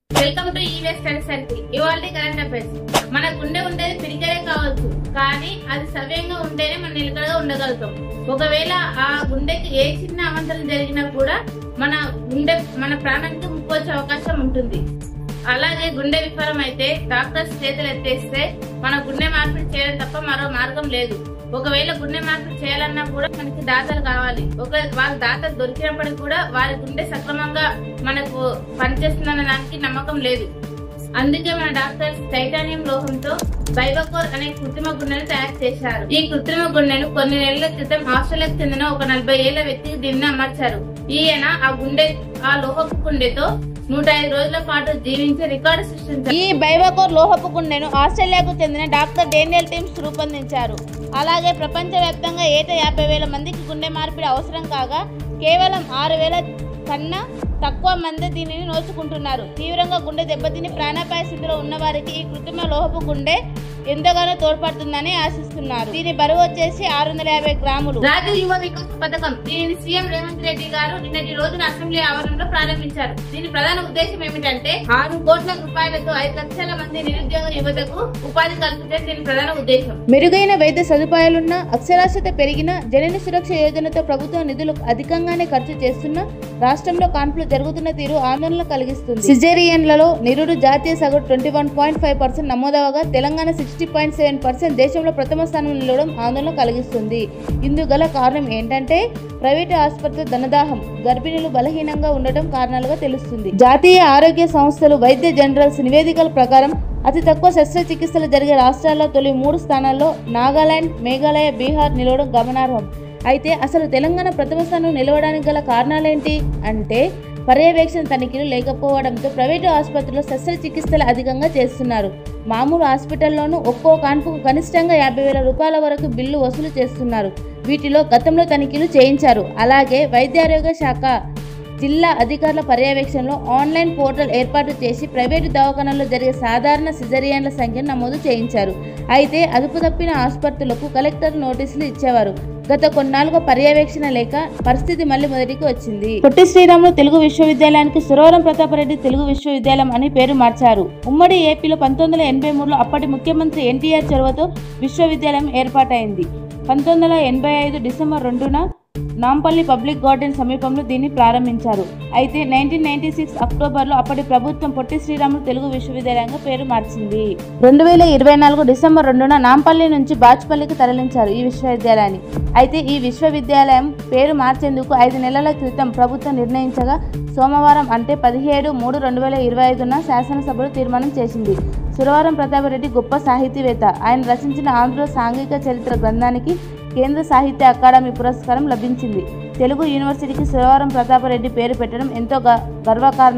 Welcome to EVS study circle. ఇవాళ current affairs. మన గుండె ఉండేది పిడికలే కావచ్చు, కానీ అది సవ్యంగా ఉంటేనే మనం నిలకడగా ఉండగలుగుతాం. ఒకవేళ ఆ గుండెకి ఏ చిన్న అవంతరం జరిగినా కూడా మన ప్రాణానికి ముప్పు వచ్చే అవకాశం ఉంటుంది. అలాగే గుండె విఫలం అయితే డాక్టర్స్ చేతులు ఎత్తేస్తే మన గుండె మార్పిడి చేయడం తప్ప మరో మార్గం లేదు. ఒకవేళ గుండె మార్పిడి చేయాలన్నా కూడా మనకి దాతలు కావాలి. వాళ్ళ దాతలు దొరికినప్పటికీ కూడా వారి గుండె సక్రమంగా మనకు పనిచేస్తుందన్న దానికి నమ్మకం లేదు. అందుకే మన డాక్టర్స్ టైటానియం లోహంతో బైబకోర్ అనే కృత్రిమ గుండెను తయారు చేశారు. ఈ కృత్రిమ గుండెను కొన్ని నెలల క్రితం ఆస్ట్రేలియాకు చెందిన ఒక 40 ఏళ్ల వ్యక్తికి దీన్ని అమర్చారు. ఈయన ఆ లోహపు గుండెతో 105 రోజుల పాటు జీవించి రికార్డు సృష్టించారు. ఈ బైబకోర్ లోహపు గుండెను ఆస్ట్రేలియాకు చెందిన డాక్టర్ డేనియల్ టీమ్స్ రూపొందించారు. అలాగే ప్రపంచవ్యాప్తంగా ఏటా 50,000 మందికి గుండె మార్పిడి అవసరం కాగా కేవలం 6,000 కన్నా తక్కువ మంది దీనిని నోచుకుంటున్నారు. తీవ్రంగా గుండె దెబ్బతిని ప్రాణాపాయ స్థితిలో ఉన్న వారికి ఈ కృత్రిమ లోహపు గుండె ఎంతగానో తోడ్పడుతుందని ఆశిస్తున్నారు. దీని బరువు వచ్చేసి 650 గ్రాములు. రాజీవ్ యువ వికాస్ పథకం, దీనిని సీఎం రేవంత్ రెడ్డి గారు నిన్నటి రోజున అసెంబ్లీ ఆవరణలో ప్రారంభించారు. దీని ప్రధాన ఉద్దేశం ఏమిటంటే 6 కోట్ల రూపాయలతో 5 లక్షల మంది నిరుద్యోగ యువతకు ఉపాధి కల్పించే దీని ప్రధాన ఉద్దేశం. మెరుగైన వైద్య సదుపాయాలున్న, అక్షరాస్యత పెరిగిన, జనని సురక్ష యోజనతో ప్రభుత్వం నిధులు అధికంగానే ఖర్చు చేస్తున్న రాష్ట్రంలో కాన్పులు జరుగుతున్న తీరు ఆందోళన కలిగిస్తుంది. సిజేరియన్లలో నిరుడు జాతీయ సగటు 21.5% నమోదవగా తెలంగాణ 60.7% దేశంలో ప్రథమ స్థానంలో నిలవడం ఆందోళన కలిగిస్తుంది. ఇందుకు గల కారణం ఏంటంటే ప్రైవేటు ఆసుపత్రుల ధనదాహం, గర్భిణులు బలహీనంగా ఉండటం కారణాలుగా తెలుస్తుంది. జాతీయ ఆరోగ్య సంస్థలు వైద్య జనరల్స్ నివేదికల ప్రకారం అతి తక్కువ శస్త్రచికిత్సలు జరిగే రాష్ట్రాల్లో తొలి 3 స్థానాల్లో నాగాలాండ్, మేఘాలయ, బీహార్ నిలవడం గమనార్హం. అయితే అసలు తెలంగాణ ప్రథమ స్థానం నిలవడానికి గల కారణాలేంటి అంటే పర్యవేక్షణ తనిఖీలు లేకపోవడంతో ప్రైవేటు ఆసుపత్రుల్లో శస్త్రచికిత్సలు అధికంగా చేస్తున్నారు. మామూలు హాస్పిటల్లోనూ ఒక్కో కాన్పుకు కనిష్టంగా 50,000 రూపాయల వరకు బిల్లు వసూలు చేస్తున్నారు. వీటిలో గతంలో తనిఖీలు చేయించారు. అలాగే వైద్యారోగ్య శాఖ జిల్లా అధికారుల పర్యవేక్షణలో ఆన్లైన్ పోర్టల్ ఏర్పాటు చేసి ప్రైవేటు దవాఖానాల్లో జరిగే సాధారణ సిజేరియన్ల సంఖ్యను నమోదు చేయించారు. అయితే అదుపు తప్పిన ఆసుపత్రులకు కలెక్టర్ నోటీసులు ఇచ్చేవారు. గత కొన్నాళ్ళుగా పర్యవేక్షణ లేక పరిస్థితి మళ్లీ మొదటికి వచ్చింది. పొట్టి శ్రీరాములు తెలుగు విశ్వవిద్యాలయానికి సురవరం ప్రతాపరెడ్డి తెలుగు విశ్వవిద్యాలయం అని పేరు మార్చారు. ఉమ్మడి ఏపీలో 1983లో అప్పటి ముఖ్యమంత్రి ఎన్టీఆర్ చొరవతో విశ్వవిద్యాలయం ఏర్పాటైంది. 1985 డిసెంబర్ 2న నాంపల్లి పబ్లిక్ గార్డెన్ సమీపంలో దీన్ని ప్రారంభించారు. అయితే 1996 అక్టోబర్లో అప్పటి ప్రభుత్వం పొట్టి శ్రీరాములు తెలుగు విశ్వవిద్యాలయంగా పేరు మార్చింది. 2024 డిసెంబర్ 2న నాంపల్లి నుంచి బాచ్పల్లికి తరలించారు ఈ విశ్వవిద్యాలయాన్ని. అయితే ఈ విశ్వవిద్యాలయం పేరు మార్చేందుకు 5 నెలల క్రితం ప్రభుత్వం నిర్ణయించగా సోమవారం అంటే 17/3/2025న శాసనసభలో తీర్మానం చేసింది. సురవరం ప్రతాపరెడ్డి గొప్ప సాహితీవేత్త. ఆయన రచించిన ఆంధ్ర సాంఘిక చరిత్ర గ్రంథానికి కేంద్ర సాహిత్య అకాడమీ పురస్కారం లభించింది. తెలుగు యూనివర్సిటీకి సురవరం ప్రతాపరెడ్డి పేరు పెట్టడం ఎంతో గర్వకారణం.